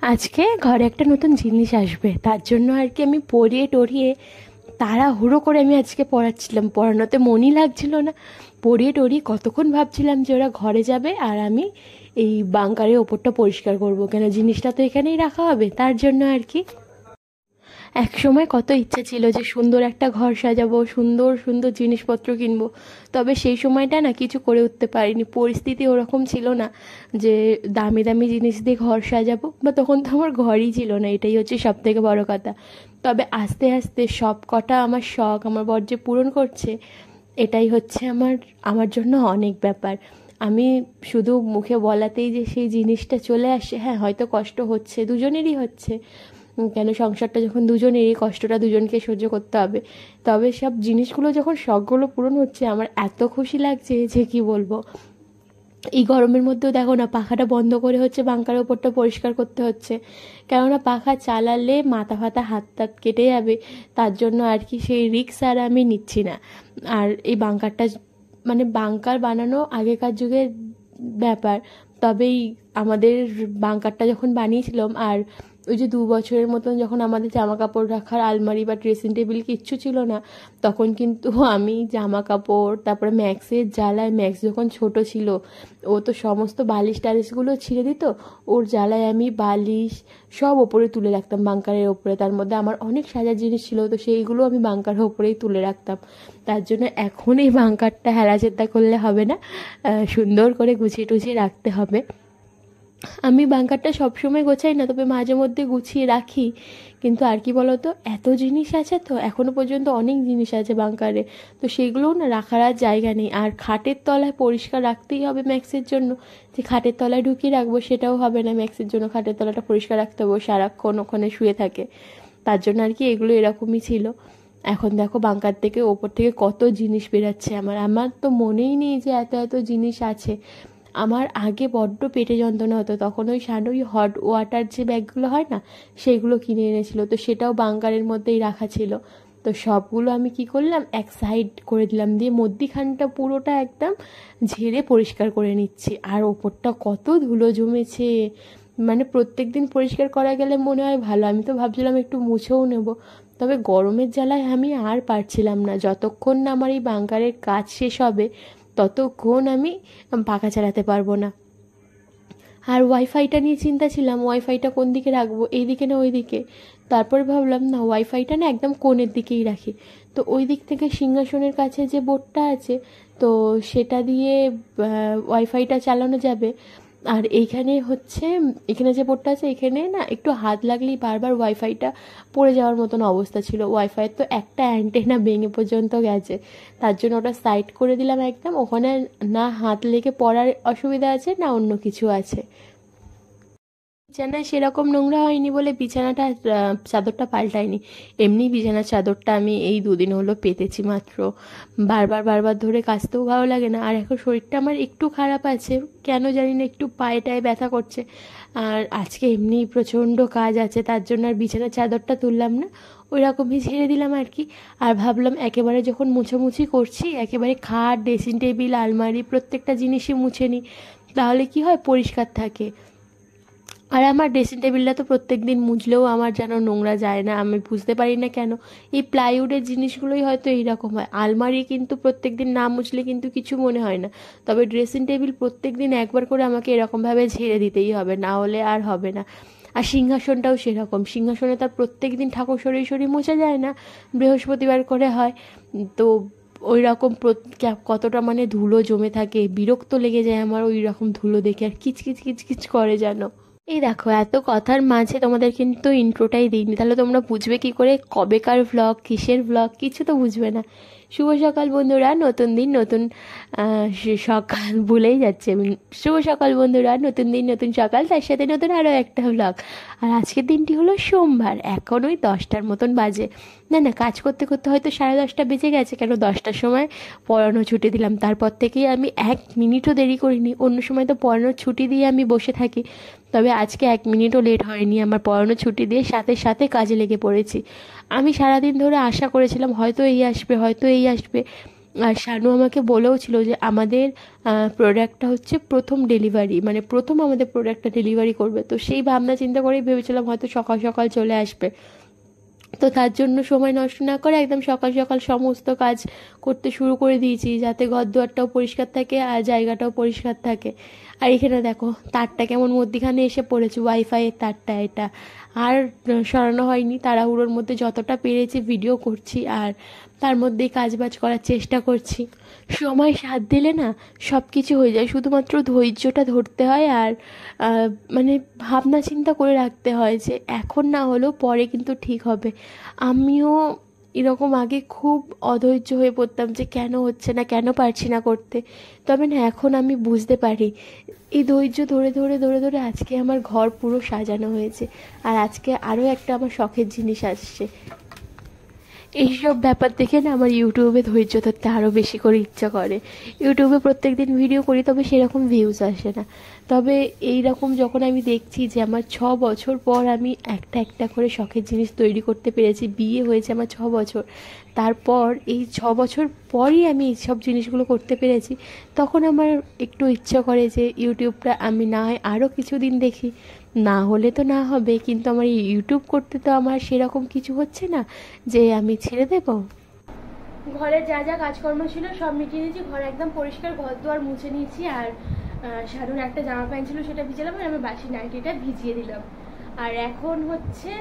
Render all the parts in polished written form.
আজকে ঘরে একটা নতুন জিনিস আসবে, তার জন্য আর কি আমি পরিয়ে টরিয়ে তাড়াহুড়ো করে আমি আজকে পড়াচ্ছিলাম। পড়ানোতে মনই লাগছিল না। পড়িয়ে টরিয়ে কতক্ষণ ভাবছিলাম যে ওরা ঘরে যাবে আর আমি এই বাঙ্কারের ওপরটা পরিষ্কার করব, কেন জিনিসটা তো এখানেই রাখা হবে, তার জন্য আর কি। এক সময় কত ইচ্ছে ছিল যে সুন্দর একটা ঘর সাজাবো, সুন্দর সুন্দর জিনিসপত্র কিনবো। তবে সেই সময়টা না কিছু করে উঠতে পারিনি, পরিস্থিতি ওরকম ছিল না যে দামি দামি জিনিস দিয়ে ঘর সাজাবো, বা তখন তো আমার ঘরই ছিল না, এটাই হচ্ছে সব থেকে বড় কথা। তবে আস্তে আস্তে সব কটা আমার শখ আমার বর যে পূরণ করছে, এটাই হচ্ছে আমার আমার জন্য অনেক ব্যাপার। আমি শুধু মুখে বলাতেই যে সেই জিনিসটা চলে আসে, হ্যাঁ হয়তো কষ্ট হচ্ছে, দুজনেরই হচ্ছে। কেন, সংসারটা যখন দুজনেরই, কষ্টটা দুজনকে সহ্য করতে হবে। তবে সব জিনিসগুলো যখন শখগুলো পূরণ হচ্ছে, আমার এত খুশি লাগছে যে কি বলবো। এই গরমের মধ্যেও দেখো না, পাখাটা বন্ধ করে হচ্ছে বাঙ্কারের ওপরটা পরিষ্কার করতে হচ্ছে, কেননা পাখা চালালে মাথা ফাতা হাত টাত কেটে যাবে। তার জন্য আর কি সেই রিস্ক আর আমি নিচ্ছি না। আর এই বাঙ্কারটা মানে বাঙ্কার বানানো আগেকার যুগের ব্যাপার। তবেই আমাদের বাঙ্কারটা যখন বানিয়েছিলাম, আর ওই যে 2 বছরের মতন যখন আমাদের জামা কাপড় রাখার আলমারি বা ড্রেসিং টেবিল কিচ্ছু ছিল না, তখন কিন্তু আমি জামা কাপড়, তারপরে ম্যাক্সের জ্বালায়, ম্যাক্স যখন ছোট ছিল ও তো সমস্ত বালিশ টালিশগুলো ছিঁড়ে দিত, ওর জ্বালায় আমি বালিশ সব ওপরে তুলে রাখতাম বাঙ্কারের ওপরে। তার মধ্যে আমার অনেক সাজার জিনিস ছিল, তো সেইগুলো আমি বাঙ্কারের ওপরেই তুলে রাখতাম। তার জন্য এখন এই বাঙ্কারটা হেলাচেতা করলে হবে না, সুন্দর করে গুছিয়ে টুছিয়ে রাখতে হবে। আমি বাঙ্কারটা সবসময় গোছাই না, তবে মাঝে মধ্যে গুছিয়ে রাখি। কিন্তু আর কি বলতো, এত জিনিস আছে তো এখনো পর্যন্ত, অনেক জিনিস আছে বাঙ্কারে, তো সেগুলোও না রাখার আর জায়গা নেই। আর খাটের তলায় পরিষ্কার রাখতেই হবে ম্যাক্সের জন্য, যে খাটের তলায় ঢুকিয়ে রাখবো সেটাও হবে না ম্যাক্সের জন্য, খাটের তলাটা পরিষ্কার রাখতে হবে, ও সারাক্ষণ ওখানে শুয়ে থাকে। তার জন্য আর কি এগুলো এরকমই ছিল। এখন দেখো বাঙ্কার থেকে ওপর থেকে কত জিনিস বেরাচ্ছে, আমার আমার তো মনেই নেই যে এত এত জিনিস আছে। আমার আগে বড্ড পেটে যন্ত্রণা হতো, তখন ওই ওই হট ওয়াটার যে ব্যাগগুলো হয় না, সেইগুলো কিনে এনেছিল, তো সেটাও বাঙ্কারের মধ্যেই রাখা ছিল। তো সবগুলো আমি কি করলাম, এক সাইড করে দিলাম, দিয়ে মধ্যিখানটা পুরোটা একদম ঝেড়ে পরিষ্কার করে নিচ্ছি। আর ওপরটা কত ধুলো জমেছে, মানে প্রত্যেক দিন পরিষ্কার করা গেলে মনে হয় ভালো, আমি তো ভাবছিলাম একটু মুছেও নেব। তবে গরমের জ্বালায় আমি আর পারছিলাম না, যতক্ষণ না আমার এই বাঙ্কারের কাজ শেষ হবে ততক্ষণ আমি পাখা চালাতে পারবো না। আর ওয়াইফাইটা নিয়ে চিন্তা ছিলাম, ওয়াইফাইটা কোন দিকে রাখবো, এই দিকে না ওই দিকে। তারপর ভাবলাম না, ওয়াইফাইটা না একদম কোণের দিকেই রাখি। তো ওই দিক থেকে সিংহাসনের কাছে যে বোর্ডটা আছে, তো সেটা দিয়ে ওয়াইফাইটা চালানো যাবে। আর এইখানে হচ্ছে, এখানে যে বোর্ডটা আছে এখানে না একটু হাত লাগলেই বারবার ওয়াইফাইটা পড়ে যাওয়ার মতন অবস্থা ছিল, ওয়াইফাইয়ের তো একটা অ্যান্টেনা ভেঙে পর্যন্ত গেছে। তার জন্য ওটা সাইড করে দিলাম একদম, ওখানে না হাত লেগে পড়ার অসুবিধা আছে না অন্য কিছু আছে। বিছানায় সেরকম নোংরা হয়নি বলে বিছানাটা চাদরটা পাল্টাইনি। এমনি বিছানার চাদরটা আমি এই 2 দিন হলো পেতেছি মাত্র। বারবার বারবার ধরে কাচতেও ভালো লাগে না। আর এখন শরীরটা আমার একটু খারাপ আছে, কেন জানি না, একটু পায়ে টায়ে ব্যথা করছে। আর আজকে এমনিই প্রচণ্ড কাজ আছে, তার জন্য আর বিছানার চাদরটা তুললাম না, ওই রকমই ছেড়ে দিলাম আর কি। আর ভাবলাম একেবারে যখন মুছামুছি করছি, একেবারে খাট, ড্রেসিং টেবিল, আলমারি প্রত্যেকটা জিনিসই মুছে নিই, তাহলে কি হয়, পরিষ্কার থাকে। আর আমার ড্রেসিং টেবিলটা তো প্রত্যেক দিন মুছলেও আমার যেন নোংরা যায় না, আমি বুঝতে পারি না কেন। এই প্লাইউডের জিনিসগুলোই হয়তো এইরকম হয়। আলমারি কিন্তু প্রত্যেক দিন না মুছলে কিন্তু কিছু মনে হয় না, তবে ড্রেসিং টেবিল প্রত্যেক দিন একবার করে আমাকে এরকমভাবে ঝেড়ে দিতেই হবে, না হলে আর হবে না। আর সিংহাসনটাও সেরকম, সিংহাসনে তার প্রত্যেক দিন ঠাকুর সরিয়ে সরিয়ে মোছা যায় না, বৃহস্পতিবার করে হয়। তো ওই রকম কতটা মানে ধুলো জমে থাকে, বিরক্ত লেগে যায় আমার ওই রকম ধুলো দেখে, আর কিচকিচ কিচকিচ করে যেন। এই দেখো, এত কথার মাঝে তোমাদের কিন্তু ইন্ট্রোটাই দিইনি, তাহলে তোমরা বুঝবে কি করে কবেকার ভ্লগ, কিসের ভ্লগ, কিছু তো বুঝবে না। শুভ সকাল বন্ধুরা, নতুন দিন নতুন সকাল ভুলেই যাচ্ছে আমি। শুভ সকাল বন্ধুরা, নতুন দিন নতুন সকাল, তার সাথে নতুন আরও একটা ভ্লগ। আর আজকের দিনটি হলো সোমবার, এখন ওই 10টার মতন বাজে। না না, কাজ করতে করতে হয়তো 10:30 বেজে গেছে, কেন 10টার সময় পড়ানো ছুটি দিলাম, তারপর থেকেই আমি 1 মিনিটও দেরি করিনি। অন্য সময় তো পড়ানোর ছুটি দিয়ে আমি বসে থাকি, তবে আজকে 1 মিনিটও লেট হয়নি, আমার পড়ানো ছুটি দিয়ে সাথে সাথে কাজে লেগে পড়েছি। আমি সারাদিন ধরে আশা করেছিলাম হয়তো এই আসবে, হয়তো এই আসবে। আর শানু আমাকে বলেও ছিল যে আমাদের প্রোডাক্টটা হচ্ছে প্রথম ডেলিভারি, মানে প্রথম আমাদের প্রোডাক্টটা ডেলিভারি করবে। তো সেই ভাবনা চিন্তা করেই ভেবেছিলাম হয়তো সকাল সকাল চলে আসবে। তো তার জন্য সময় নষ্ট না করে একদম সকাল সকাল সমস্ত কাজ করতে শুরু করে দিয়েছি, যাতে ঘর দুয়ারটাও পরিষ্কার থাকে আর জায়গাটাও পরিষ্কার থাকে। আর এখানে দেখো তারটা কেমন মধ্যিখানে এসে পড়েছে, ওয়াইফাইয়ের তারটা এটা। আর সরানো হয়নি, তাড়াহুড়োর মধ্যে যতটা পেরেছি ভিডিও করছি আর তার মধ্যেই কাজবাজ করার চেষ্টা করছি। সময় সাথ দিলে না সব কিছু হয়ে যায়, শুধুমাত্র ধৈর্যটা ধরতে হয় আর মানে ভাবনা চিন্তা করে রাখতে হয় যে এখন না হলেও পরে কিন্তু ঠিক হবে। আমিও এরকম আগে খুব অধৈর্য হয়ে পড়তাম যে কেন হচ্ছে না, কেন পারছি না করতে। তবে না এখন আমি বুঝতে পারি এই ধৈর্য ধরে ধরে ধরে ধরে আজকে আমার ঘর পুরো সাজানো হয়েছে। আর আজকে আরও একটা আমার শখের জিনিস আসছে। এইসব ব্যাপার দেখে না আমার ইউটিউবে ধৈর্য ধরতে আরও বেশি করে ইচ্ছা করে। ইউটিউবে প্রত্যেক দিন ভিডিও করি, তবে সেরকম ভিউজ আসে না। তবে এই রকম যখন আমি দেখছি যে আমার 6 বছর পর আমি একটা একটা করে শখের জিনিস তৈরি করতে পেরেছি, বিয়ে হয়েছে আমার 6 বছর, তারপর এই 6 বছর পরই আমি এইসব জিনিসগুলো করতে পেরেছি, তখন আমার একটু ইচ্ছা করে যে ইউটিউবটা আমি না হয় আরও কিছুদিন দেখি। না হলে তো না হবে, কিন্তু আমার এই ইউটিউব করতে তো আমার সেরকম কিছু হচ্ছে না যে আমি ছেড়ে দেব। ঘরে যা যা কাজকর্ম ছিল সব মিটিয়ে নিয়েছি, ঘর একদম পরিষ্কার, ঘর দুয়ার মুছে নিয়েছি। আর শানুর একটা জামা প্যান্ট ছিল সেটা ভিজালাম, আর আমি বাসি নাইটিটা ভিজিয়ে দিলাম। আর এখন হচ্ছে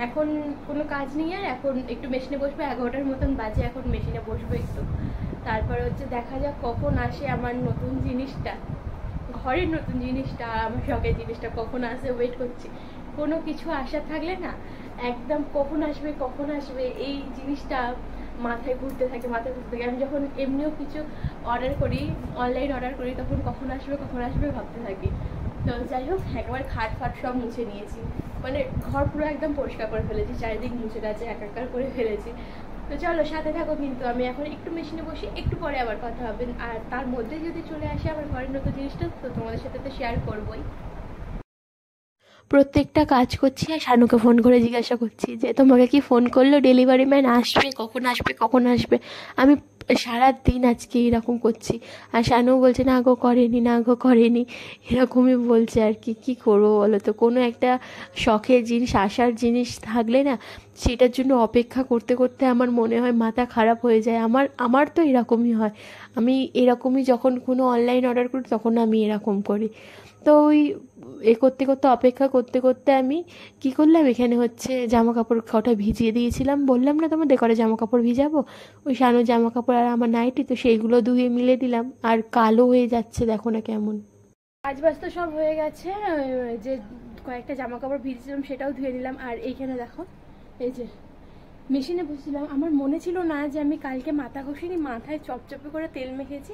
এখন কোনো কাজ নেই, আর এখন একটু মেশিনে বসবো, 11টার মতন বাজে, এখন মেশিনে বসবো একটু। তারপরে হচ্ছে দেখা যাক কখন আসে আমার নতুন জিনিসটা, ঘরের নতুন জিনিসটা, আমার শখের জিনিসটা কখন আসে, ওয়েট করছি। কোনো কিছু আশা থাকলে না একদম কখন আসবে কখন আসবে এই জিনিসটা মাথায় ঘুরতে থাকে, মাথায় ঘুরতে থাকে। আমি যখন এমনিও কিছু অর্ডার করি, অনলাইন অর্ডার করি, তখন কখন আসবে ভাবতে থাকি। তো যাই হোক, একবার খাট ফাট সব মুছে নিয়েছি, মানে ঘর পুরো একদম পরিষ্কার করে ফেলেছি, চারিদিক মুছে গেছে, একাকার করে ফেলেছি। তো চলো সাথে থাকো, কিন্তু আমি এখন একটু মেশিনে বসি, একটু পরে আবার কথা হবে। আর তার মধ্যে যদি চলে আসে আমার ঘরের নতুন জিনিসটা, তো তোমাদের সাথে তো শেয়ার করবোই। প্রত্যেকটা কাজ করছি আর শানুকে ফোন করে জিজ্ঞাসা করছি যে তোমাকে কি ফোন করলো, ডেলিভারি ম্যান আসবে, কখন আসবে কখন আসবে। আমি সারা দিন আজকে এরকম করছি, আর শানুও বলছে না গো করেনি, না গো করেনি, এরকমই বলছে আর কি। কী করবো বলো তো, কোনো একটা শখের জিনিস, আশার জিনিস থাকলে না সেটার জন্য অপেক্ষা করতে করতে আমার মনে হয় মাথা খারাপ হয়ে যায়। আমার তো এরকমই হয়, আমি এরকমই যখন কোনো অনলাইন অর্ডার করি তখন আমি এরকম করি। তো ওই করতে করতে অপেক্ষা করতে করতে আমি কি করলাম, এখানে হচ্ছে জামা কাপড় কটা ভিজিয়ে দিয়েছিলাম, বললাম না তোমাদের ঘরে জামা কাপড় ভিজাবো, ওই শানুর জামা কাপড় আর আমার নাইটি, তো সেইগুলো ধুয়ে মিলে দিলাম। আর কালো হয়ে যাচ্ছে দেখো না কেমন। কাজ বাজ তো সব হয়ে গেছে, যে কয়েকটা জামা কাপড় ভিজেছিলাম সেটাও ধুয়ে নিলাম। আর এইখানে দেখো, এই যে মেশিনে বসেছিলাম, আমার মনে ছিল না যে আমি কালকে মাথা ঘষিনি, মাথায় চপচপে করে তেল মেখেছি,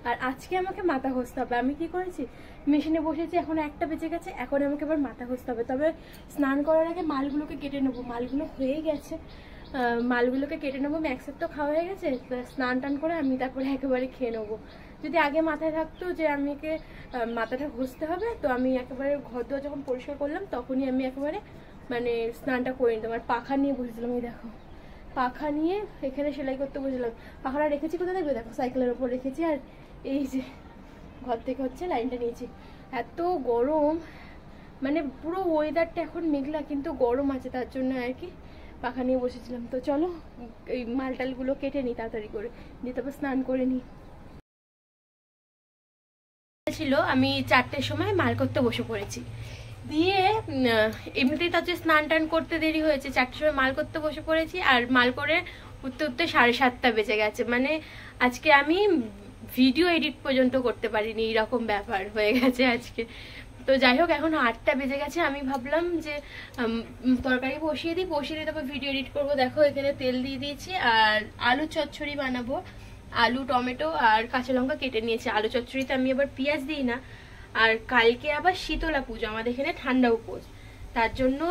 আর আজকে আমাকে মাথা ঘষতে হবে। আমি কি করেছি, মেশিনে বসেছি, এখন 1টা বেজে গেছে, এখন আমাকে আবার মাথা ঘষতে হবে। তবে স্নান করার আগে মালগুলোকে কেটে নেবো, মালগুলো হয়ে গেছে, মালগুলোকে কেটে নেবো। ম্যাক্সের তো খাওয়া হয়ে গেছে, স্নান টান করে আমি তারপরে একেবারে খেয়ে নেবো। যদি আগে মাথায় থাকতো যে আমাকে মাথাটা ঘষতে হবে, তো আমি একেবারে ঘর দোয়া যখন পরিষ্কার করলাম তখনই আমি একেবারে মানে স্নানটা করে নিতাম। আর পাখা নিয়ে বসেছিলাম, এই দেখো পাখা নিয়ে এখানে সেলাই করতে বসেছিলাম। পাখাটা রেখেছি কোথায় দেখবে, দেখো সাইকেলের ওপর রেখেছি। আর এই যে ঘর থেকে হচ্ছে লাইনটা নিয়েছি। এত গরম, মানে পুরো ওয়েদারটা এখন মেঘলা কিন্তু গরম আছে, তার জন্য আর কি পাখা নিয়ে বসেছিলাম। তো চলো এই মালটালগুলো কেটে নিই তাড়াতাড়ি করে, দিয়ে তারপর স্নান করে নিই। ছিল আমি 4টের সময় মাল করতে বসে পড়েছি, দিয়ে এমনিতেই তার স্নান টান করতে দেরি হয়েছে, 4টের সময় মাল করতে বসে পড়েছি। আর মাল করে উঠতে উঠতে 7:30 বেজে গেছে, মানে আজকে আমি ভিডিও এডিট পর্যন্ত করতে পারিনি, এইরকম ব্যাপার হয়ে গেছে আজকে। তো যাই হোক, এখন 8টা বেজে গেছে, আমি ভাবলাম যে তরকারি বসিয়ে দিই, তারপর ভিডিও এডিট করবো। দেখো এখানে তেল দিয়ে দিয়েছি, আর আলু চচ্চড়ি বানাবো, আলু টমেটো আর কাঁচা লঙ্কা কেটে নিয়েছি। আলু চচ্চড়িতে আমি আবার পেঁয়াজ দিই না। আর কালকে আবার শীতলা পুজো, আমাদের এখানে ঠান্ডা উপোস, তার জন্য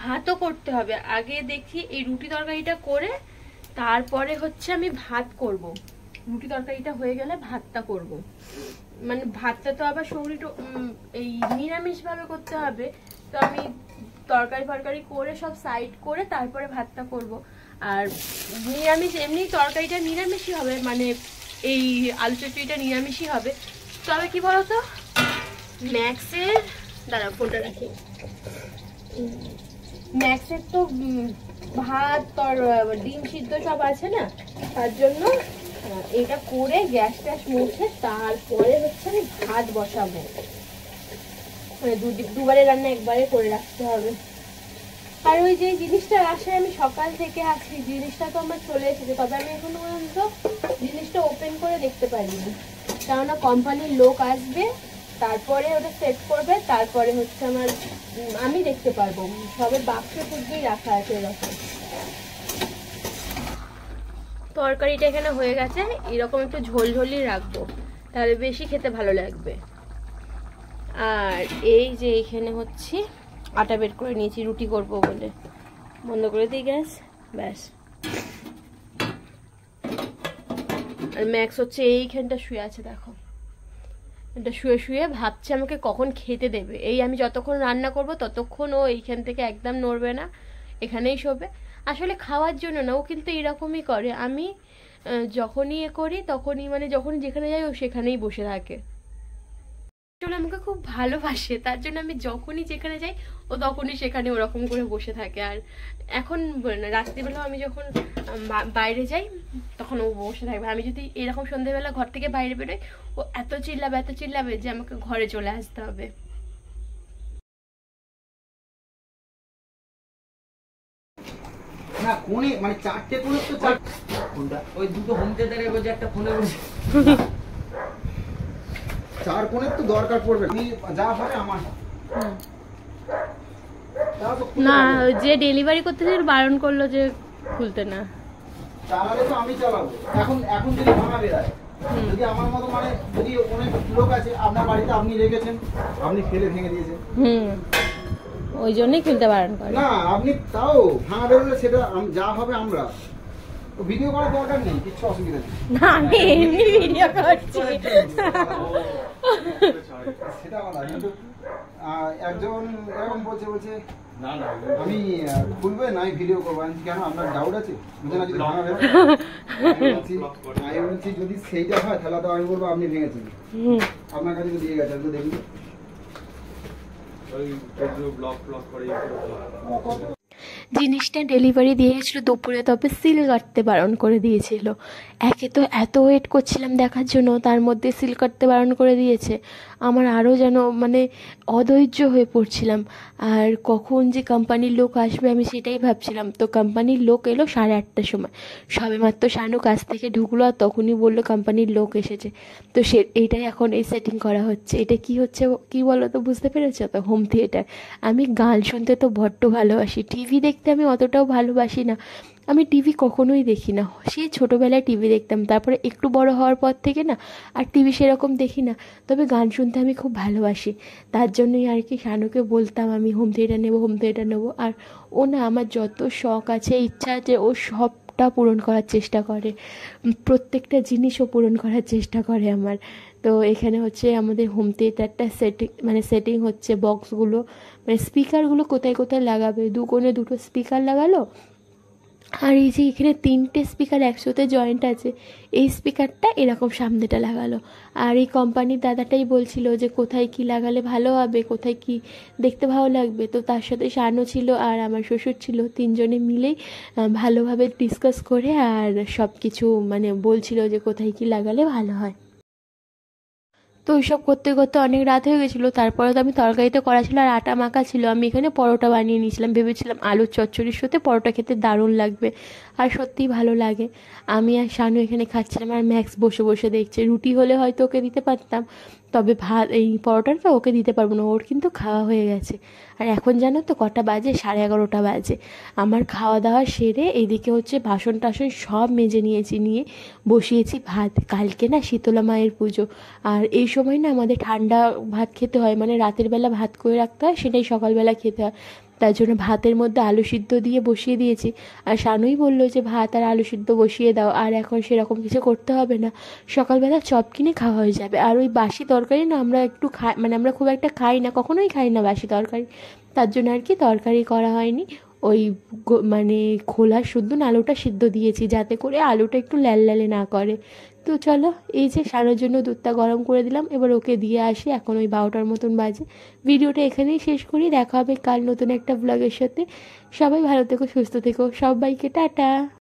ভাতও করতে হবে। আগে দেখি এই রুটি তরকারিটা করে তারপরে হচ্ছে আমি ভাত করব, রুটি তরকারিটা হয়ে গেলে ভাতটা করব। মানে ভাতটা তো আবার শরীর এই নিরামিষ ভাবে করতে হবে, তো আমি তরকারি ফরকারি করে সব সাইড করে তারপরে ভাতটা করব। আর নিরামিষ এমনি তরকারিটা নিরামিষই হবে, মানে এই আলু চচ্চড়িটা নিরামিষই হবে। তবে কি বলতো, ম্যাক্সের দাঁড়া ফোনটা রাখি, ম্যাক্সের তো ভাত তোর ডিম সিদ্ধ সব আছে না, তার জন্য এটা করে গ্যাস ট্যাস মুছে তারপরে হচ্ছে আমি ভাত বসাবো। মানে দুবারে রান্না একবারে করে রাখতে হবে। আর ওই যে জিনিসটা আসে আমি সকাল থেকে আছি, জিনিসটা তো আমার চলে এসেছে, তবে আমি এখনো পর্যন্ত জিনিসটা ওপেন করে দেখতে পারিনি, কেননা কোম্পানির লোক আসবে, তারপরে ওটা সেট করবে, তারপরে হচ্ছে আমার আমি দেখতে পারবো। সবে বাক্সে ফুটবেই রাখা আছে এরকম। তরকারিটা এখানে হয়ে গেছে, এরকম একটু ঝোলঝোলই রাখবো, তাহলে বেশি খেতে ভালো লাগবে। আর এই যে এখানে হচ্ছে আটা বের করে নিয়েছি রুটি করব বলে, বন্ধ করে দিই গ্যাস, ব্যাস। আর ম্যাক্স হচ্ছে এইখানটা শুয়ে আছে, দেখো এটা শুয়ে শুয়ে ভাবছে আমাকে কখন খেতে দেবে। এই আমি যতক্ষণ রান্না করব ততক্ষণ ও এইখান থেকে একদম নড়বে না, এখানেই শোবে। আসলে খাওয়ার জন্য না, ও কিন্তু এরকমই করে। আমি যখনই এ করি তখনই, মানে যখনই যেখানে যাই ও সেখানেই বসে থাকে। আসলে আমাকে খুব ভালোবাসে, তার জন্য আমি যখনই যেখানে যাই ও তখনই সেখানে ওরকম করে বসে থাকে। আর এখন রাত্রিবেলা আমি যখন বাইরে যাই তখন ও বসে থাকবে। আমি যদি এরকম সন্ধ্যেবেলা ঘর থেকে বাইরে বেরোই, ও এত চিল্লাবে যে আমাকে ঘরে চলে আসতে হবে। না কোণে মানে চারটে কোণে তো কোনটা ওই দুটো হোম থিয়েটারে বসে একটা ফোনে বসে চার কোণের তো দরকার পড়বে, তুমি যা হবে আমার না, যে ডেলিভারি করতে বারণ করলো যে খুলতে না। চালালে তো আমি চালাবো। এখন এখন যদি ভাঙা বেরায়, যদি আমার মতো মানে যদি অনেক লোক আছে, আপনার বাড়িতে আপনি রেখেছেন, আপনি ফেলে ভেঙে দিয়েছেন, ওই জন্যই খুলতে বারণ করে। না আপনি তাও ভাঙা বেরোলে সেটা যা হবে আমরা ভিডিও করার দরকার নেই, কিছু অসুবিধা নেই। না আমি এমনি ভিডিও করছি সেটা কথা। কিন্তু একজন এরকম বলছে আমি খুলবে না ভিডিও করবো, কেন আপনার ডাউট আছে বুঝে না, যদি ভাঙা বেরোয় আমি বলছি যদি সেইটা হয় তাহলে তো আমি বলবো আপনি ভেঙেছেন, আপনার কাছে তো দিয়ে গেছে, আমি তো দেখি জিনিসটা ডেলিভারি দিয়ে গেছিলো দুপুরে, তবে সিল কাটতে বারণ করে দিয়েছিল। একে তো এত ওয়েট করছিলাম দেখার জন্য, তার মধ্যে সিল কাটতে বারণ করে দিয়েছে। আমার আরও যেন মানে অধৈর্য হয়ে পড়ছিলাম। আর কখন যে কোম্পানির লোক আসবে আমি সেটাই ভাবছিলাম। তো কোম্পানির লোক এলো 8:30টার সময়, সবে মাত্র শানু কাছ থেকে ঢুকলো আর তখনই বললো কোম্পানির লোক এসেছে। তো এইটাই এখন এই সেটিং করা হচ্ছে। এটা কি হচ্ছে কি বলো তো, বুঝতে পেরেছো তো? Home theatre. আমি গান শুনতে তো বড্ড ভালোবাসি, টিভি দেখতে আমি অতটাও ভালোবাসি না। আমি টিভি কখনোই দেখি না, সেই ছোটোবেলায় টিভি দেখতাম, তারপরে একটু বড় হওয়ার পর থেকে না আর টিভি সেরকম দেখি না। তবে গান শুনতে আমি খুব ভালোবাসি, তার জন্যই আর কি শানুকে বলতাম আমি হোম থিয়েটার নেবো। আর ও না আমার যত শখ আছে ইচ্ছা আছে ও সবটা পূরণ করার চেষ্টা করে, প্রত্যেকটা জিনিসও পূরণ করার চেষ্টা করে আমার। তো এখানে হচ্ছে আমাদের হোম থিয়েটারটা সেটিং হচ্ছে, বক্সগুলো মানে স্পিকারগুলো কোথায় কোথায় লাগাবে, দু কোণে দুটো স্পিকার লাগালো। আর এই যে এখানে 3টে স্পিকার একসাথে জয়েন্ট আছে, এই স্পিকারটা এরকম সামনেটা লাগালো। আর এই কোম্পানির দাদাটাই বলছিল যে কোথায় কি লাগালে ভালো হবে, কোথায় কি দেখতে ভালো লাগবে। তো তার সাথে শানু ছিল আর আমার শ্বশুর ছিল, তিনজনে মিলেই ভালোভাবে ডিসকাস করে আর সব কিছু মানে বলছিল যে কোথায় কি লাগালে ভালো হয়। তো ওইসব করতে করতে অনেক রাত হয়ে গেছিলো। তারপরে তো আমি তরকারিতে করা ছিল আর আটা মাখা ছিল, আমি এখানে পরোটা বানিয়ে নিয়েছিলাম। ভেবেছিলাম আলুর চচ্চড়ির সাথে পরোটা খেতে দারুণ লাগবে, আর সত্যিই ভালো লাগে। আমি আর শানু এখানে খাচ্ছিলাম আর ম্যাক্স বসে বসে দেখছে। রুটি হলে হয়তো ওকে দিতে পারতাম, তবে ভাত এই পরোটাটা ওকে দিতে পারবো না, ওর কিন্তু খাওয়া হয়ে গেছে। আর এখন জানো তো কটা বাজে? 11:30 বাজে। আমার খাওয়া দাওয়া সেরে এইদিকে হচ্ছে বাসন টাসন সব মেজে নিয়ে বসিয়েছি ভাত। কালকে না শীতলা মায়ের পুজো, আর এই সময় না আমাদের ঠান্ডা ভাত খেতে হয়, মানে রাতের বেলা ভাত করে রাখতে হয়, সেটাই সকালবেলা খেতে হয়। তার জন্য ভাতের মধ্যে আলু সিদ্ধ দিয়ে বসিয়ে দিয়েছি। আর শানুই বললো যে ভাত আর আলু সিদ্ধ বসিয়ে দাও, আর এখন সেরকম কিছু করতে হবে না, সকালবেলা চপ কিনে খাওয়া হয়ে যাবে। আর ওই বাসি তরকারি না আমরা একটু খাই, মানে আমরা খুব একটা খাই না, কখনোই খাই না বাসি তরকারি, তার জন্য আর কি তরকারি করা হয়নি। ওই মানে খোলা শুদ্ধ আলুটা সিদ্ধ দিয়েছি, যাতে করে আলুটা একটু ল্যালে না করে। তো চলো, এই যে সানোর জন্য দুধটা গরম করে দিলাম, এবার ওকে দিয়ে আসি। এখন ওই 12টার মতন বাজে। ভিডিওটা এখানেই শেষ করি, দেখা হবে কাল নতুন একটা ব্লগের সাথে। সবাই ভালো থেকো, সুস্থ থেকো, সবাইকে টাটা।